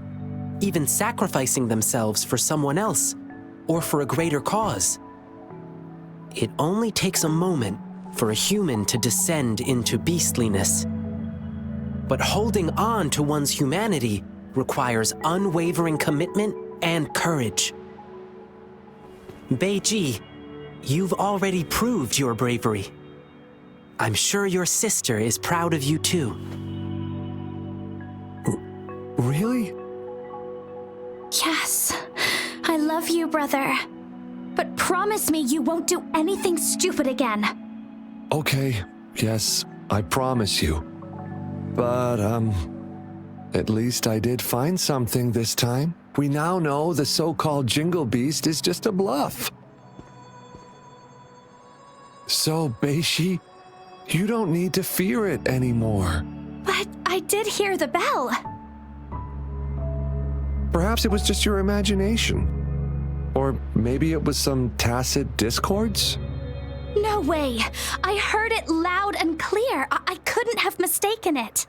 even sacrificing themselves for someone else or for a greater cause. It only takes a moment for a human to descend into beastliness. But holding on to one's humanity requires unwavering commitment and courage. Bei-Shi, you've already proved your bravery. I'm sure your sister is proud of you too. Really? Yes, I love you, brother. But promise me you won't do anything stupid again. Okay, yes, I promise you. But, at least I did find something this time. We now know the so-called Jingle Beast is just a bluff. So, Bei-Shi, you don't need to fear it anymore. But I did hear the bell. Perhaps it was just your imagination. Or maybe it was some tacit discords? No way. I heard it loud and clear. I couldn't have mistaken it.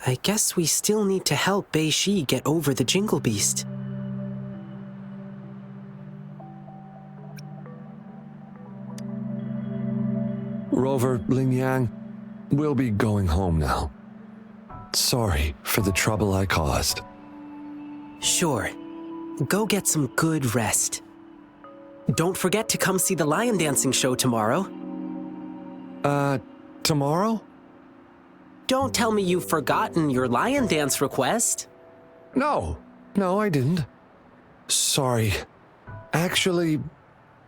I guess we still need to help Bei-Shi get over the Jingle Beast. Rover, Ling Yang, we'll be going home now. Sorry for the trouble I caused. Sure. Go get some good rest. Don't forget to come see the lion dancing show tomorrow. Tomorrow? Don't tell me you've forgotten your lion dance request. No, I didn't. Sorry. Actually,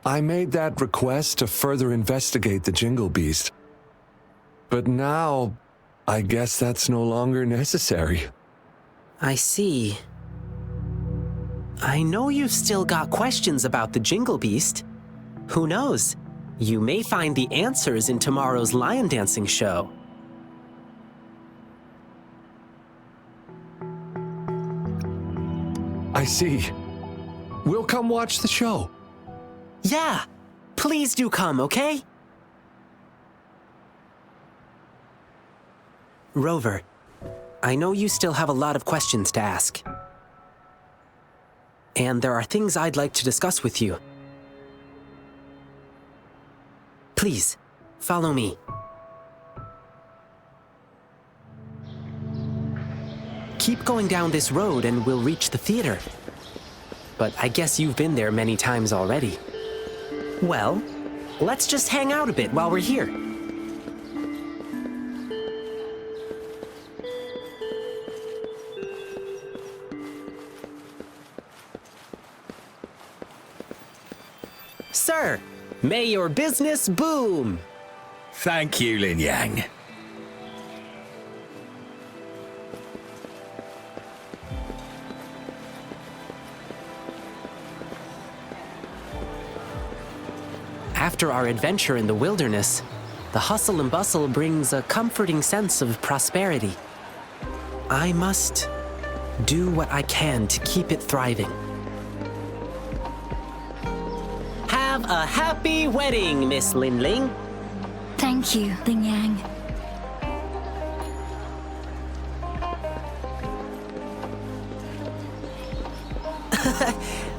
I made that request to further investigate the Jingle Beast. But now, I guess that's no longer necessary. I see. I know you've still got questions about the Jingle Beast. Who knows? You may find the answers in tomorrow's lion dancing show. I see. We'll come watch the show. Yeah, please do come, okay? Rover, I know you still have a lot of questions to ask. And there are things I'd like to discuss with you. Please, follow me. Keep going down this road and we'll reach the theater. But I guess you've been there many times already. Well, let's just hang out a bit while we're here. Sir, may your business boom! Thank you, Lin Yang. After our adventure in the wilderness, the hustle and bustle brings a comforting sense of prosperity. I must do what I can to keep it thriving. Have a happy wedding, Miss Lin Ling. Thank you, Ling Yang.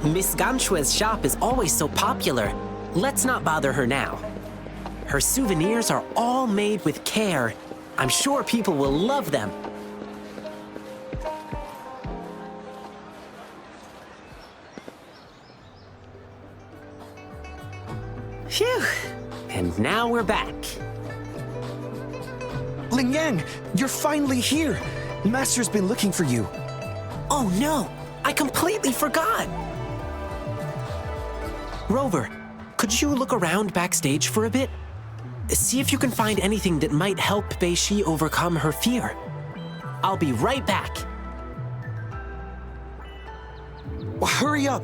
Miss Ganchue's shop is always so popular. Let's not bother her now. Her souvenirs are all made with care. I'm sure people will love them. Phew. And now we're back. Ling Yang, you're finally here. Master's been looking for you. Oh no, I completely forgot. Rover, could you look around backstage for a bit? See if you can find anything that might help Bei-Shi overcome her fear. I'll be right back. Hurry up!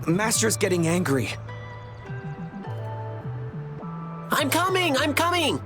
Master's getting angry. I'm coming! I'm coming!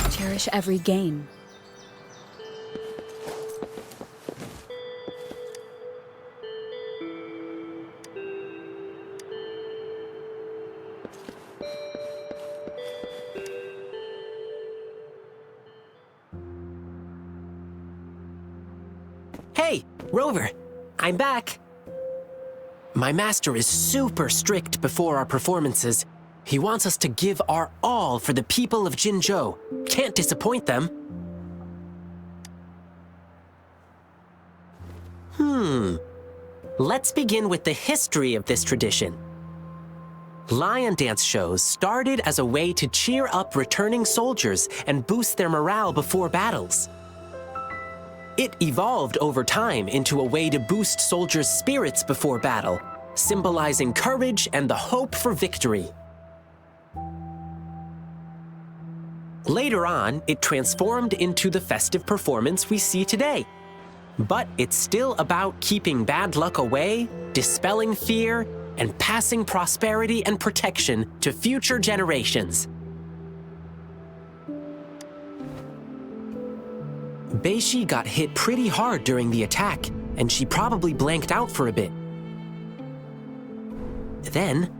Cherish every gain. Hey, Rover, I'm back. My master is super strict before our performances. He wants us to give our all for the people of Jinzhou. Can't disappoint them. Let's begin with the history of this tradition. Lion dance shows started as a way to cheer up returning soldiers and boost their morale before battles. It evolved over time into a way to boost soldiers' spirits before battle, symbolizing courage and the hope for victory. Later on, it transformed into the festive performance we see today. But it's still about keeping bad luck away, dispelling fear, and passing prosperity and protection to future generations. Beishi got hit pretty hard during the attack, and she probably blanked out for a bit. Then,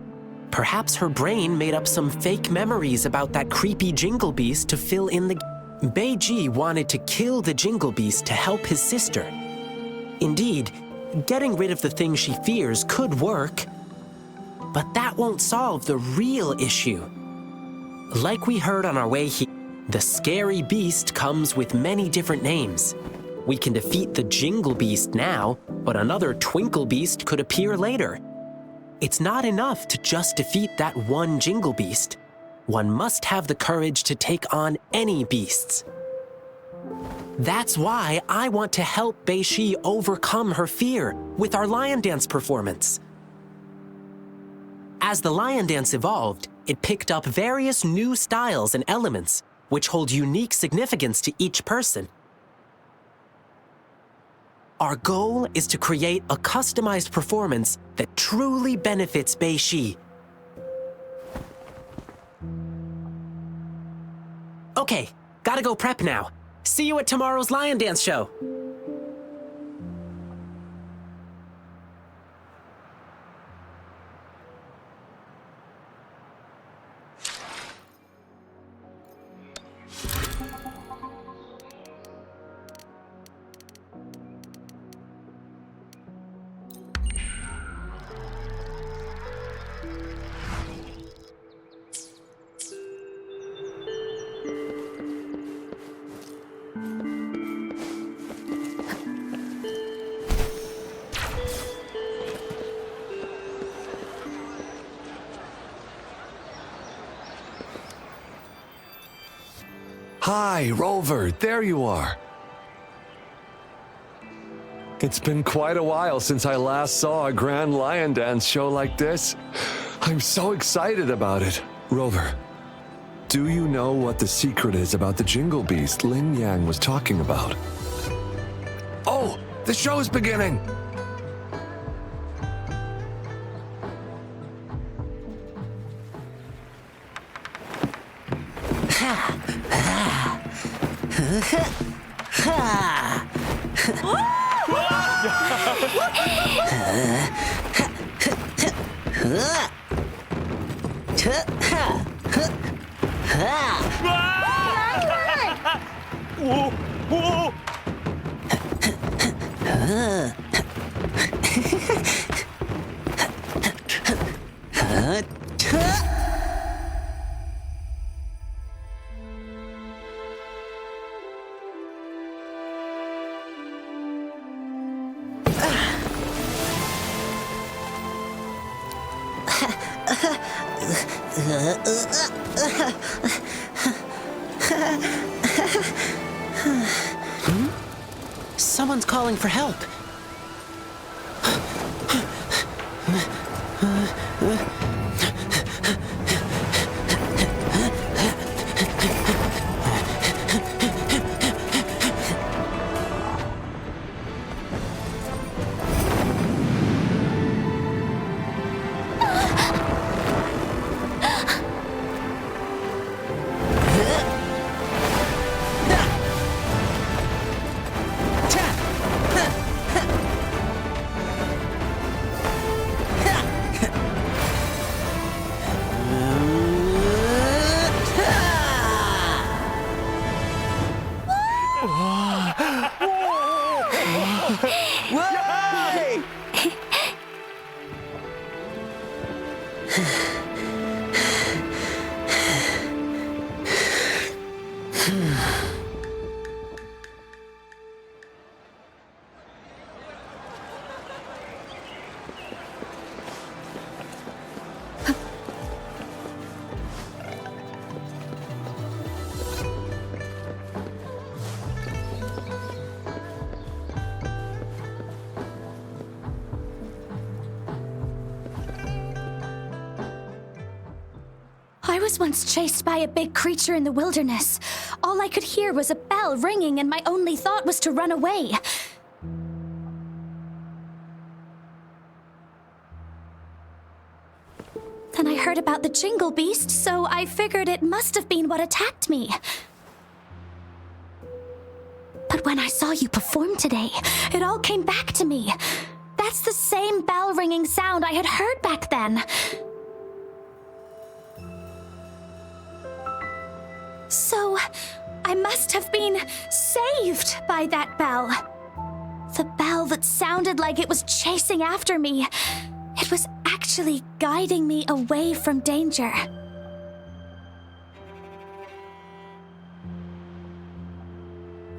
perhaps her brain made up some fake memories about that creepy Jingle Beast to fill in the... Beiji wanted to kill the Jingle Beast to help his sister. Indeed, getting rid of the thing she fears could work, but that won't solve the real issue. Like we heard on our way here, the scary beast comes with many different names. We can defeat the Jingle Beast now, but another Twinkle Beast could appear later. It's not enough to just defeat that one Jingle Beast. One must have the courage to take on any beasts. That's why I want to help Beishi overcome her fear with our lion dance performance. As the lion dance evolved, it picked up various new styles and elements, which hold unique significance to each person. Our goal is to create a customized performance that truly benefits Beishi. Okay, gotta go prep now. See you at tomorrow's lion dance show. Hi, Rover, there you are. It's been quite a while since I last saw a Grand Lion Dance show like this. I'm so excited about it. Rover, do you know what the secret is about the Jingle Beast Lin Yang was talking about? Oh, the show's beginning! Someone's calling for help. I was once chased by a big creature in the wilderness. All I could hear was a bell ringing, and my only thought was to run away. heard about the Jingle Beast, so I figured it must have been what attacked me. But when I saw you perform today, it all came back to me. That's the same bell-ringing sound I had heard back then. So, I must have been saved by that bell. The bell that sounded like it was chasing after me. It was actually guiding me away from danger.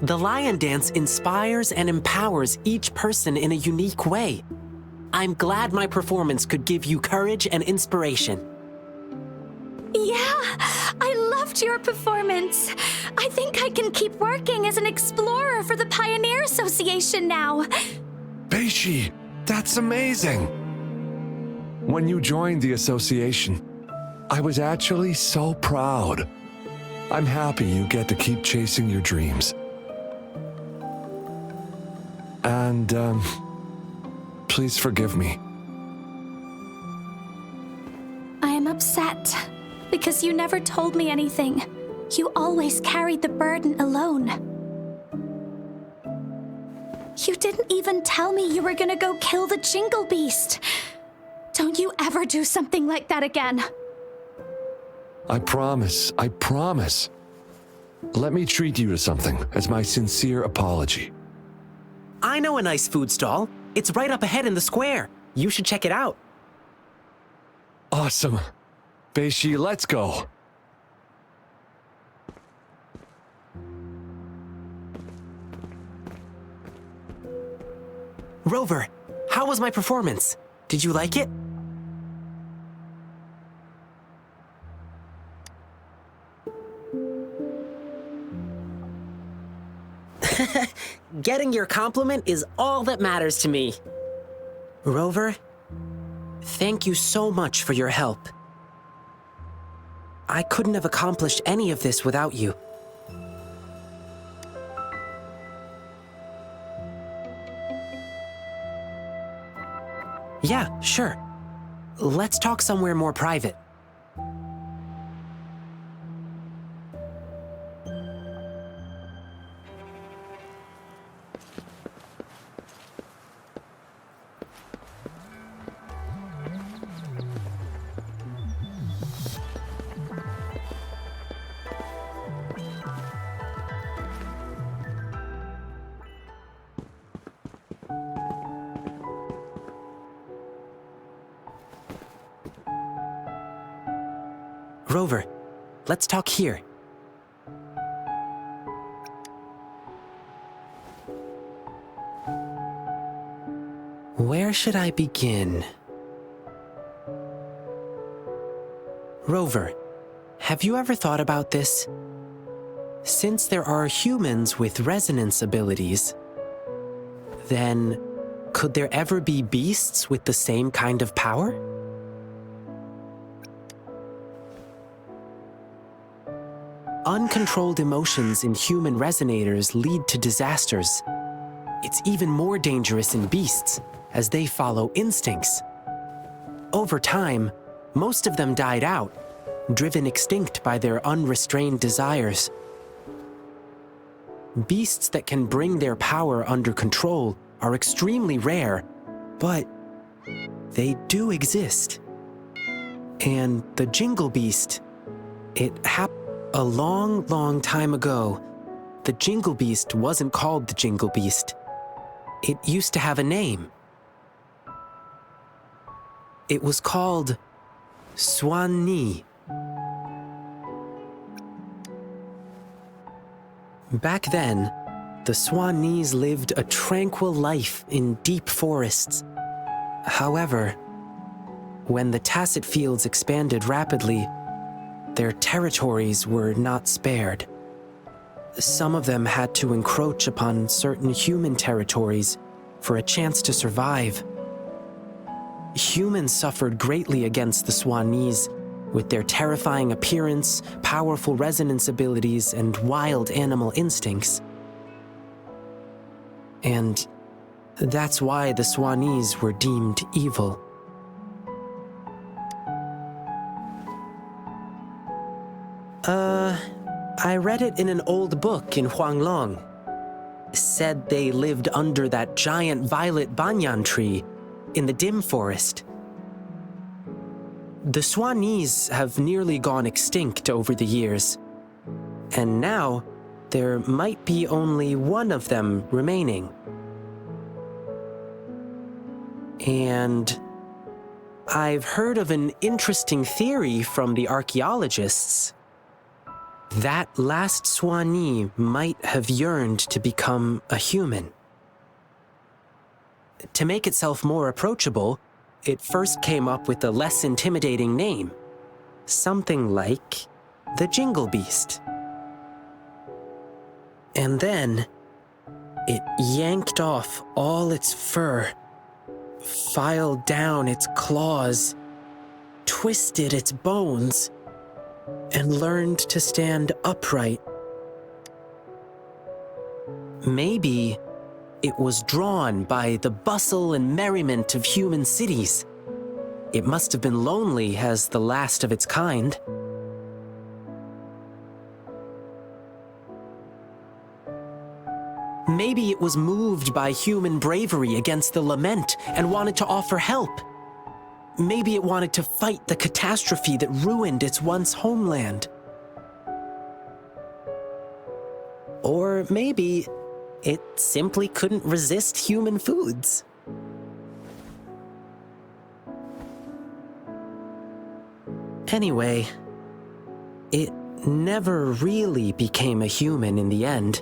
The Lion Dance inspires and empowers each person in a unique way. I'm glad my performance could give you courage and inspiration. Yeah, I loved your performance. I think I can keep working as an explorer for the Pioneer Association now. Beishi, that's amazing. When you joined the association, I was actually so proud. I'm happy you get to keep chasing your dreams. And, please forgive me. I am upset because you never told me anything. You always carried the burden alone. You didn't even tell me you were gonna go kill the Jingle Beast. Don't you ever do something like that again. I promise. Let me treat you to something as my sincere apology. I know a nice food stall. It's right up ahead in the square. You should check it out. Awesome. Beishi, let's go. Rover, how was my performance? Did you like it? Getting your compliment is all that matters to me. Rover, thank you so much for your help. I couldn't have accomplished any of this without you. Yeah, sure. Let's talk somewhere more private. Rover, let's talk here. Where should I begin? Rover, have you ever thought about this? Since there are humans with resonance abilities, then could there ever be beasts with the same kind of power? Uncontrolled emotions in human resonators lead to disasters. It's even more dangerous in beasts, as they follow instincts. Over time, most of them died out, driven extinct by their unrestrained desires. Beasts that can bring their power under control are extremely rare, but they do exist. And the Jingle Beast, it happened a long, long time ago. The Jingle Beast wasn't called the Jingle Beast. It used to have a name. It was called Swan-Ni. Back then, the Swan-Nis lived a tranquil life in deep forests. However, when the Tacet Fields expanded rapidly, their territories were not spared. Some of them had to encroach upon certain human territories for a chance to survive. Humans suffered greatly against the Swan-Nis, with their terrifying appearance, powerful resonance abilities, and wild animal instincts. And that's why the Swan-Nis were deemed evil. I read it in an old book in Huanglong. Said they lived under that giant violet banyan tree in the dim forest. The Swanese have nearly gone extinct over the years, and now there might be only one of them remaining. And I've heard of an interesting theory from the archaeologists. That last Swanee might have yearned to become a human. To make itself more approachable, it first came up with a less intimidating name, something like the Jingle Beast. And then it yanked off all its fur, filed down its claws, twisted its bones, and learned to stand upright. Maybe it was drawn by the bustle and merriment of human cities. It must have been lonely as the last of its kind. Maybe it was moved by human bravery against the lament and wanted to offer help. Maybe it wanted to fight the catastrophe that ruined its once homeland. Or maybe it simply couldn't resist human foods. Anyway, it never really became a human in the end.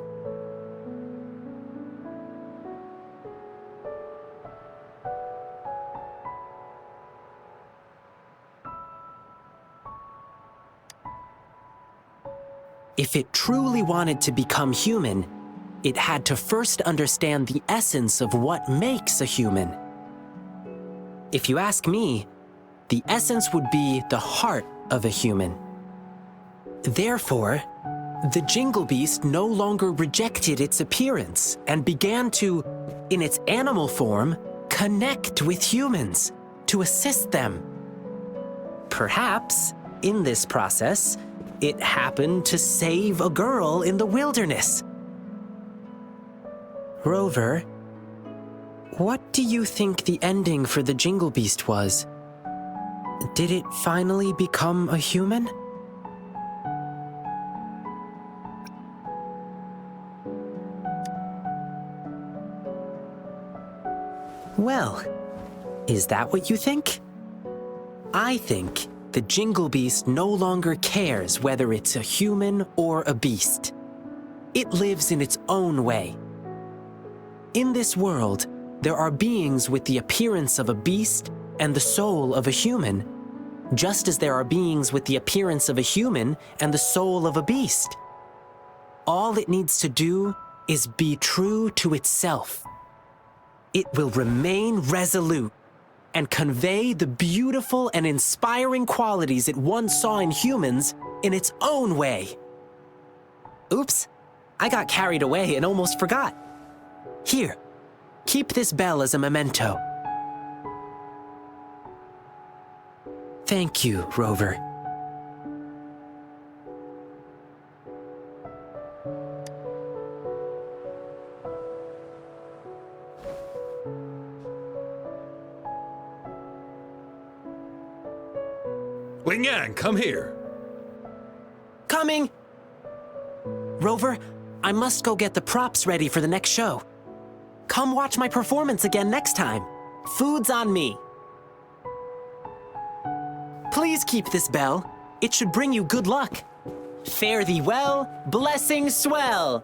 If it truly wanted to become human, it had to first understand the essence of what makes a human. If you ask me, the essence would be the heart of a human. Therefore, the Jingle Beast no longer rejected its appearance and began to, in its animal form, connect with humans, to assist them. Perhaps, in this process, it happened to save a girl in the wilderness. Rover, what do you think the ending for the Jingle Beast was? Did it finally become a human? Well, is that what you think? I think the Jingle Beast no longer cares whether it's a human or a beast. It lives in its own way. In this world, there are beings with the appearance of a beast and the soul of a human, just as there are beings with the appearance of a human and the soul of a beast. All it needs to do is be true to itself. It will remain resolute and convey the beautiful and inspiring qualities it once saw in humans in its own way. Oops, I got carried away and almost forgot. Here, keep this bell as a memento. Thank you, Rover. Lingyang, come here. Coming! Rover, I must go get the props ready for the next show. Come watch my performance again next time. Food's on me. Please keep this bell. It should bring you good luck. Fare thee well, blessings swell.